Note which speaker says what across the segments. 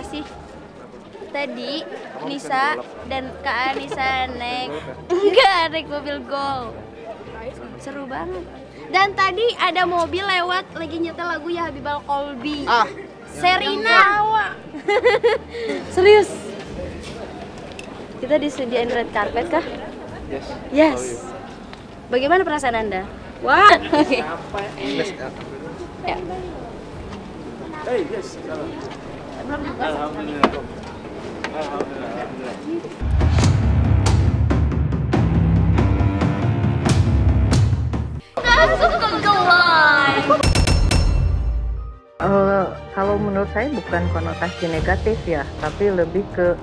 Speaker 1: sih. Tadi Nisa dan Kak Anissa naik mobil Gol. Seru banget. Dan tadi ada mobil lewat lagi nyetel lagu ya Habibal Kolbi. Serina. Serius. Kita disediain red carpet kah? Yes. Bagaimana perasaan Anda? Wah. Oke. Ya.
Speaker 2: Yes. Alhamdulillah.
Speaker 3: Kalau menurut saya bukan konotasi negatif ya, tapi lebih ke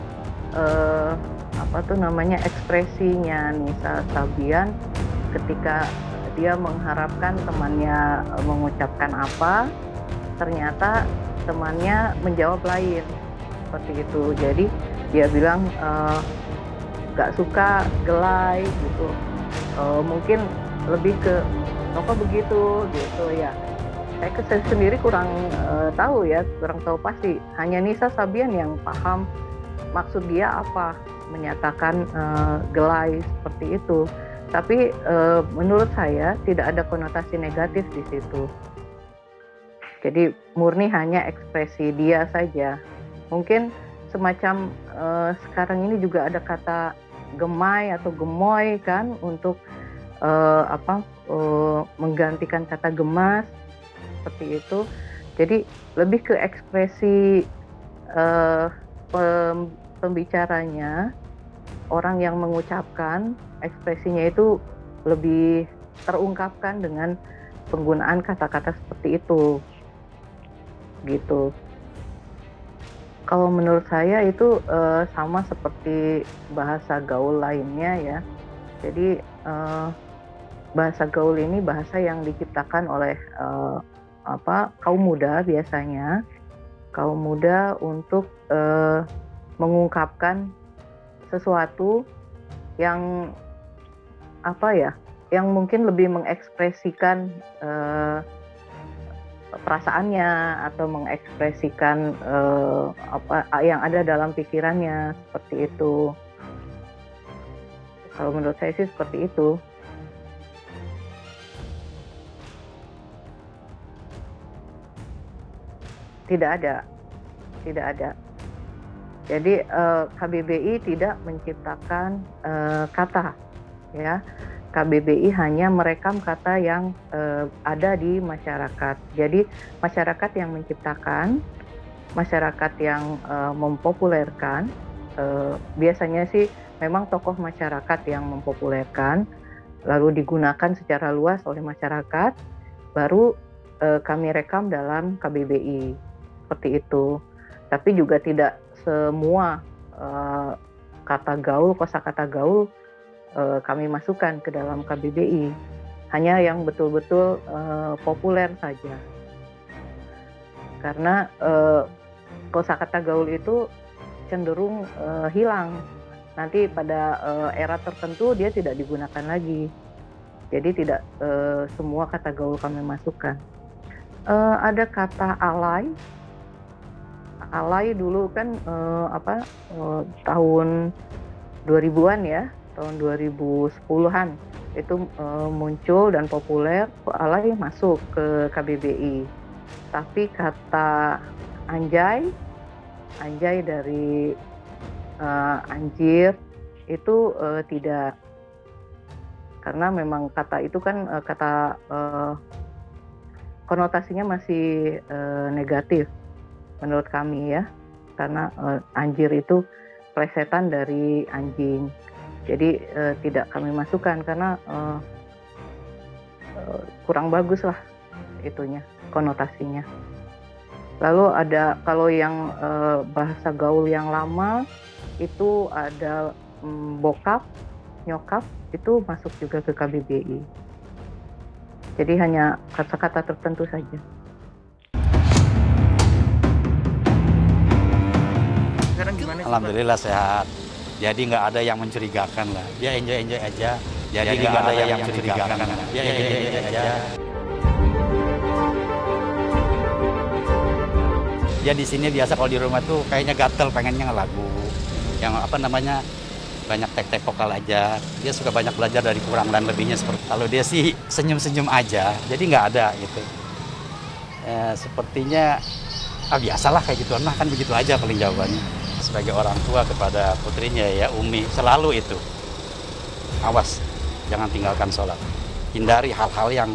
Speaker 3: ekspresinya Nisa Sabian ketika dia mengharapkan temannya mengucapkan apa, ternyata temannya menjawab lain seperti itu. Jadi dia bilang gak suka gelai gitu, mungkin lebih ke kok begitu gitu ya. Saya sendiri kurang tahu pasti. Hanya Nisa Sabian yang paham maksud dia apa menyatakan gelai seperti itu. Tapi menurut saya tidak ada konotasi negatif di situ. Jadi murni hanya ekspresi dia saja. Mungkin semacam sekarang ini juga ada kata gemai atau gemoy kan untuk menggantikan kata gemas seperti itu. Jadi lebih ke ekspresi pembicaranya, orang yang mengucapkan ekspresinya itu lebih terungkapkan dengan penggunaan kata-kata seperti itu gitu. Kalau menurut saya itu sama seperti bahasa gaul lainnya ya. Jadi bahasa gaul ini bahasa yang diciptakan oleh kaum muda biasanya, kaum muda untuk mengungkapkan sesuatu yang yang mungkin lebih mengekspresikan perasaannya atau mengekspresikan yang ada dalam pikirannya seperti itu. Kalau menurut saya sih seperti itu. Tidak ada. Jadi KBBI tidak menciptakan kata, ya. KBBI hanya merekam kata yang ada di masyarakat. Jadi masyarakat yang menciptakan, masyarakat yang mempopulerkan. Biasanya sih memang tokoh masyarakat yang mempopulerkan, lalu digunakan secara luas oleh masyarakat, baru kami rekam dalam KBBI. Seperti itu. Tapi juga tidak semua kata gaul, kosakata gaul kami masukkan ke dalam KBBI. Hanya yang betul-betul populer saja. Karena kosakata gaul itu cenderung hilang. Nanti pada era tertentu dia tidak digunakan lagi. Jadi tidak semua kata gaul kami masukkan. Ada kata alay. Alay dulu kan tahun 2000-an ya, tahun 2010-an itu muncul dan populer, alay masuk ke KBBI. Tapi kata anjay dari anjir itu tidak, karena memang kata itu kan konotasinya masih negatif menurut kami ya, karena anjir itu plesetan dari anjing. Jadi tidak kami masukkan karena kurang bagus lah itunya, konotasinya. Lalu ada kalau yang bahasa gaul yang lama itu ada bokap, nyokap, itu masuk juga ke KBBI. Jadi hanya kata-kata tertentu saja.
Speaker 2: Sekarang gimana sih,
Speaker 4: Alhamdulillah sehat. Jadi nggak ada yang mencurigakan lah. Dia enjoy aja. Jadi nggak ada yang mencurigakan. Dia enjoy aja. Dia di sini biasa kalau di rumah tuh kayaknya gatel pengennya lagu yang apa namanya banyak tek-tek vokal aja. Dia suka banyak belajar dari kurang dan lebihnya seperti. Kalau dia sih senyum-senyum aja, jadi nggak ada gitu. Sepertinya biasalah kayak gitu, nah kan begitu aja paling jawabannya. Sebagai orang tua kepada putrinya ya Umi selalu itu, awas jangan tinggalkan sholat, hindari hal-hal yang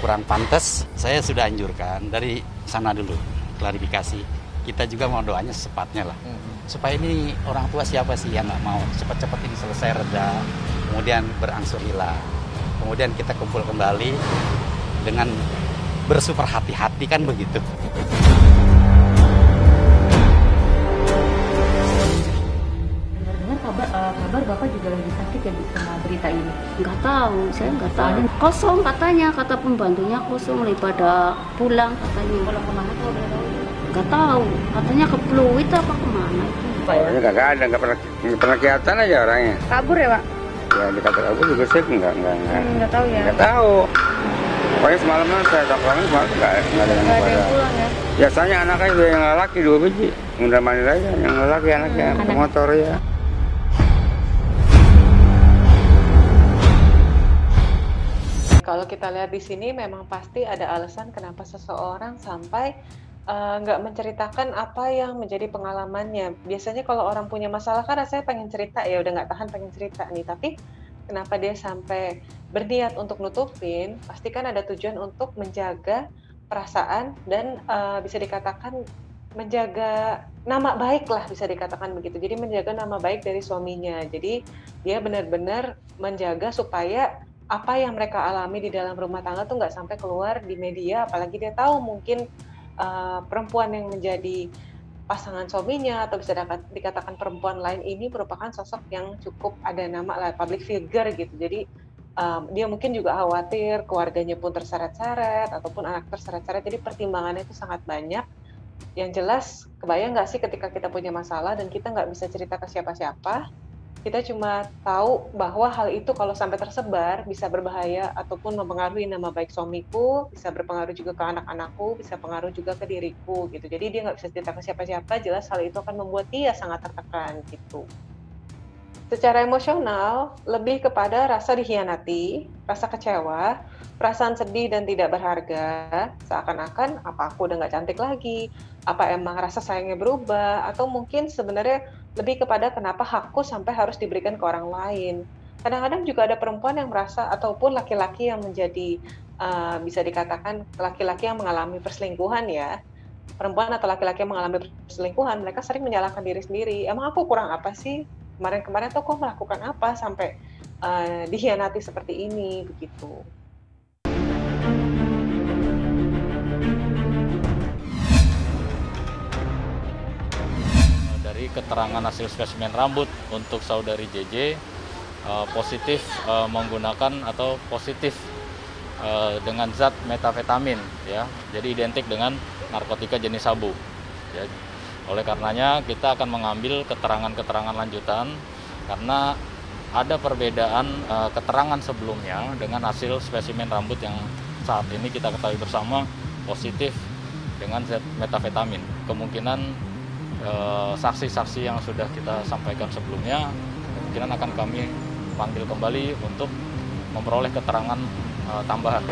Speaker 4: kurang pantas. Saya sudah anjurkan dari sana dulu klarifikasi. Kita juga mau doanya secepatnya lah, supaya ini orang tua siapa sih yang nggak mau cepat-cepat ini selesai reda, kemudian berangsur hilang, kemudian kita kumpul kembali dengan bersuper hati-hati kan begitu.
Speaker 3: Kabar Bapak juga lagi sakit ya sama berita ini?
Speaker 5: Nggak tahu, saya nggak tahu. Kosong katanya, kata pembantunya kosong, pada pulang katanya.
Speaker 3: Pulang kemana kalau boleh tahu?
Speaker 5: Nggak tahu, katanya ke Pluit apa kemana.
Speaker 2: Orangnya kagak ada, nggak pernah kelihatan aja orangnya.
Speaker 3: Kabur ya Pak?
Speaker 2: Ya dikata kabur juga sih
Speaker 3: Nggak tahu ya?
Speaker 2: nggak tahu. Pokoknya semalam saya telepon semalam nggak ada yang
Speaker 3: pulang ya?
Speaker 2: Biasanya anaknya juga yang laki 2 biji, udah mandi aja yang laki anaknya motor ya.
Speaker 6: Kalau kita lihat di sini memang pasti ada alasan kenapa seseorang sampai nggak menceritakan apa yang menjadi pengalamannya. Biasanya kalau orang punya masalah kan rasanya pengen cerita, ya udah nggak tahan pengen cerita nih. Tapi kenapa dia sampai berniat untuk nutupin, pasti kan ada tujuan untuk menjaga perasaan dan bisa dikatakan menjaga nama baik lah, bisa dikatakan begitu. Jadi menjaga nama baik dari suaminya. Jadi dia benar-benar menjaga supaya apa yang mereka alami di dalam rumah tangga tuh nggak sampai keluar di media, apalagi dia tahu mungkin perempuan yang menjadi pasangan suaminya atau bisa dikatakan perempuan lain ini merupakan sosok yang cukup ada nama lah, public figure gitu. Jadi dia mungkin juga khawatir keluarganya pun terseret-seret ataupun anak terseret-seret, jadi pertimbangannya itu sangat banyak. Yang jelas, kebayang nggak sih ketika kita punya masalah dan kita nggak bisa cerita ke siapa-siapa, kita cuma tahu bahwa hal itu kalau sampai tersebar bisa berbahaya ataupun mempengaruhi nama baik suamiku, bisa berpengaruh juga ke anak-anakku, bisa pengaruh juga ke diriku gitu. Jadi dia nggak bisa cerita ke siapa-siapa, jelas hal itu akan membuat dia sangat tertekan gitu. Secara emosional, lebih kepada rasa dikhianati, rasa kecewa, perasaan sedih dan tidak berharga, seakan-akan apa aku udah nggak cantik lagi, apa emang rasa sayangnya berubah, atau mungkin sebenarnya lebih kepada kenapa hakku sampai harus diberikan ke orang lain. Kadang-kadang juga ada perempuan yang merasa, ataupun laki-laki yang menjadi, bisa dikatakan laki-laki yang mengalami perselingkuhan ya, perempuan atau laki-laki yang mengalami perselingkuhan, mereka sering menyalahkan diri sendiri, emang aku kurang apa sih? Kemarin-kemarin tuh kok melakukan apa sampai dikhianati seperti ini, begitu.
Speaker 7: Dari keterangan hasil spesimen rambut untuk saudari JJ positif menggunakan atau positif dengan zat metafetamin ya, jadi identik dengan narkotika jenis sabu ya. Oleh karenanya kita akan mengambil keterangan-keterangan lanjutan karena ada perbedaan keterangan sebelumnya dengan hasil spesimen rambut yang saat ini kita ketahui bersama positif dengan zat metafetamin. Kemungkinan saksi-saksi yang sudah kita sampaikan sebelumnya kemungkinan akan kami panggil kembali untuk memperoleh keterangan tambahan.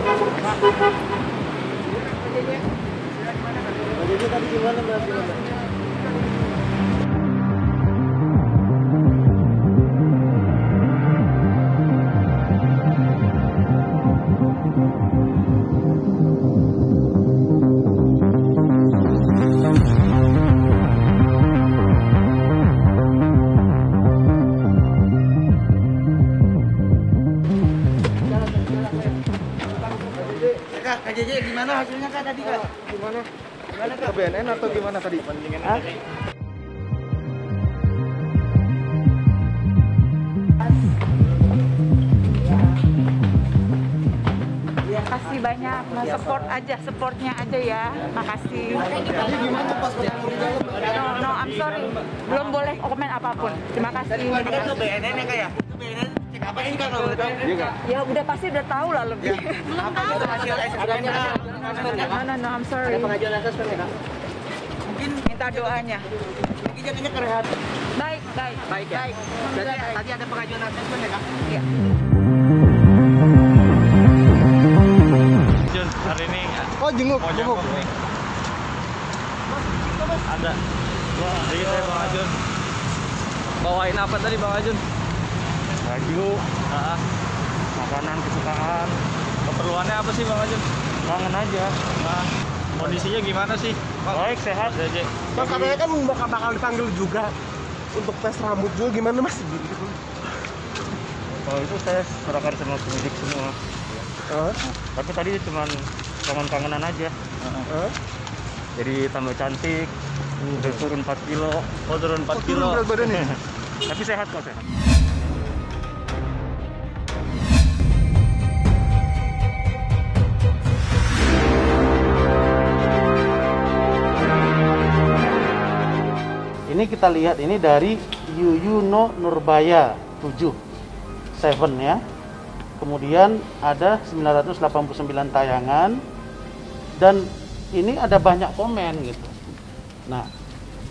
Speaker 2: Kak JJ gimana hasilnya Kak tadi Kak? Gimana Kak? Ke BNN atau gimana tadi?
Speaker 8: Makasih banyak, mau support aja, supportnya aja ya, makasih. No, I'm sorry, belum boleh komen apapun. Terima kasih.
Speaker 2: Ke BNN ya Kak ya? Ke BNN cek apa ini Kak kalau boleh tahu?
Speaker 8: Ya udah pasti udah tahu lah lebih.
Speaker 2: Belum tahu. Hasil SPM
Speaker 8: No, I'm sorry.
Speaker 2: Ada pengajuan asesmen ya Kak? mungkin
Speaker 8: minta doanya.
Speaker 2: ini jadinya kerehat.
Speaker 8: Baik, baik.
Speaker 2: Baik ya. Berarti tadi ada pengajuan asesmen ya, Kak?
Speaker 8: Iya.
Speaker 7: Jun, hari ini
Speaker 2: Oh, jenguk.
Speaker 7: mau jenguk nih. Ada. Jadi saya Bang Ajun. Bawain apa tadi Bang Ajun?
Speaker 4: Baju, makanan kesukaan.
Speaker 7: Keperluannya apa sih Bang Ajun?
Speaker 4: Kangen aja.
Speaker 7: Nah, kondisinya gimana sih?
Speaker 4: Baik, sehat.
Speaker 7: JJ.
Speaker 2: Mas, katanya kan bakal dipanggil juga untuk tes rambut juga, gimana Mas?
Speaker 4: Kalau itu saya serahkan sama penyidik semua. Tapi tadi cuman kangen-kangenan aja. Jadi tambah cantik, udah turun 4 kilo.
Speaker 7: Oh, turun 4
Speaker 2: Turun
Speaker 7: kilo.
Speaker 2: berat badannya.
Speaker 4: Tapi sehat kok, sehat.
Speaker 9: Ini kita lihat ini dari Yuyuno Nurbaya 7 ya. Kemudian ada 989 tayangan dan ini ada banyak komen gitu. Nah,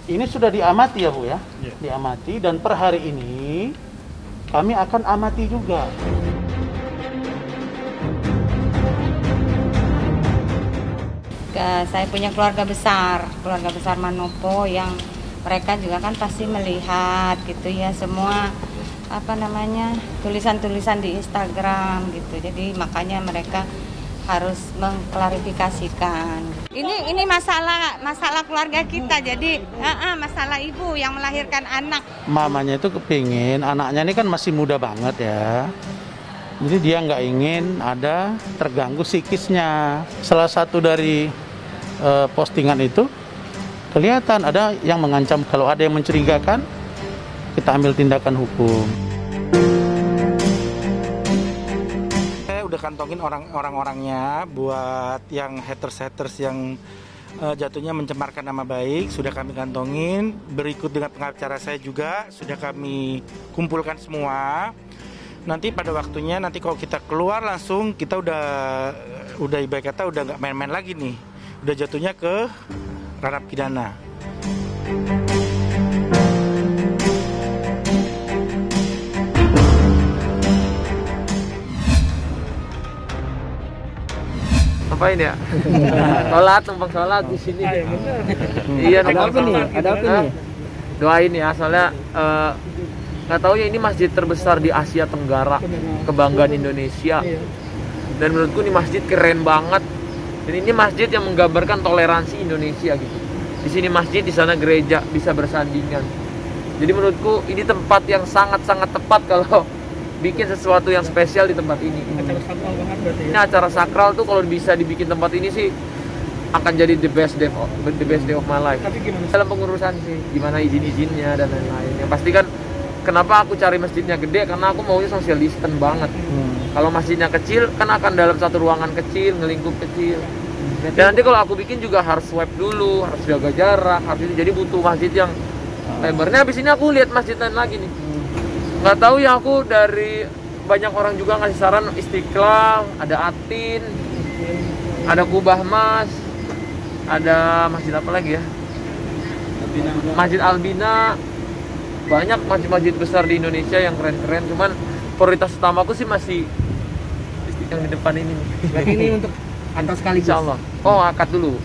Speaker 9: ini sudah diamati ya Bu ya. Diamati dan per hari ini kami akan amati juga.
Speaker 10: Saya punya keluarga besar Manopo yang mereka juga kan pasti melihat gitu ya semua tulisan-tulisan di Instagram gitu. Jadi makanya mereka harus mengklarifikasikan. Ini masalah keluarga kita. Jadi masalah ibu yang melahirkan anak.
Speaker 9: Mamanya itu kepingin anaknya ini kan masih muda banget ya. Jadi dia nggak ingin ada terganggu psikisnya. Salah satu dari postingan itu kelihatan ada yang mengancam kalau ada yang mencurigakan kita ambil tindakan hukum.
Speaker 2: Saya udah kantongin orang-orangnya buat yang haters yang jatuhnya mencemarkan nama baik, sudah kami kantongin. Berikut dengan pengacara saya juga sudah kami kumpulkan semua. Nanti pada waktunya kalau kita keluar langsung kita udah ibarat kata udah nggak main-main lagi nih. Udah jatuhnya ke ranah pidana.
Speaker 11: Ngapain ya? Numpang sholat di sini. Iya, ada apa nih? Doain ya, soalnya nggak tahu ya ini masjid terbesar di Asia Tenggara, kebanggaan Indonesia. Dan menurutku ini masjid keren banget. Dan ini masjid yang menggambarkan toleransi Indonesia gitu. Di sini masjid, di sana gereja bisa bersandingan. Jadi menurutku ini tempat yang sangat-sangat tepat kalau bikin sesuatu yang spesial di tempat ini.
Speaker 2: Acara sakral banget berarti ya?
Speaker 11: Ini acara sakral tuh kalau bisa dibikin tempat ini sih akan jadi the best day of my life.
Speaker 2: Tapi gimana?
Speaker 11: Dalam pengurusan sih, gimana izin-izinnya dan lain-lain. Yang pasti kan kenapa aku cari masjidnya gede, karena aku maunya social distance banget. Kalau masjidnya kecil kan akan dalam satu ruangan kecil, ngelingkup kecil. Dan nanti kalau aku bikin juga harus swipe dulu, harus jaga jarak, harus itu. Jadi butuh masjid yang lebarnya. Habis ini aku lihat masjid lain lagi nih. Nggak tahu ya, aku dari banyak orang juga ngasih saran Istiqlal, ada Atin, ada Kubah Mas, ada masjid apa lagi ya? Masjid Albina. Banyak masjid-masjid besar di Indonesia yang keren-keren. Cuman prioritas utamaku sih masih yang di depan ini.
Speaker 2: Berarti ini untuk antar sekaligus.
Speaker 11: Insyaallah. Oh, akad dulu.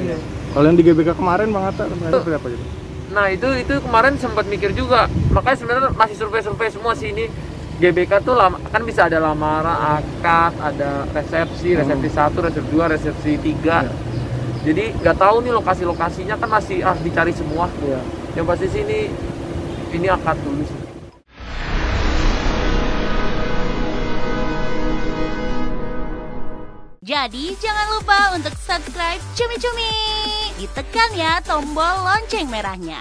Speaker 2: Ya. Kalau yang di GBK kemarin Bang Atta berapa gitu?
Speaker 11: Nah, itu kemarin sempat mikir juga. Makanya sebenarnya masih survei-survei semua sih ini. GBK tuh kan bisa ada lamaran, akad, ada resepsi 1, resepsi 2, resepsi 3. Jadi nggak tahu nih lokasi-lokasinya kan masih dicari semua. Yang pasti sih ini akad dulu sih.
Speaker 1: Jadi jangan lupa untuk subscribe Cumi Cumi. Ditekan ya tombol lonceng merahnya.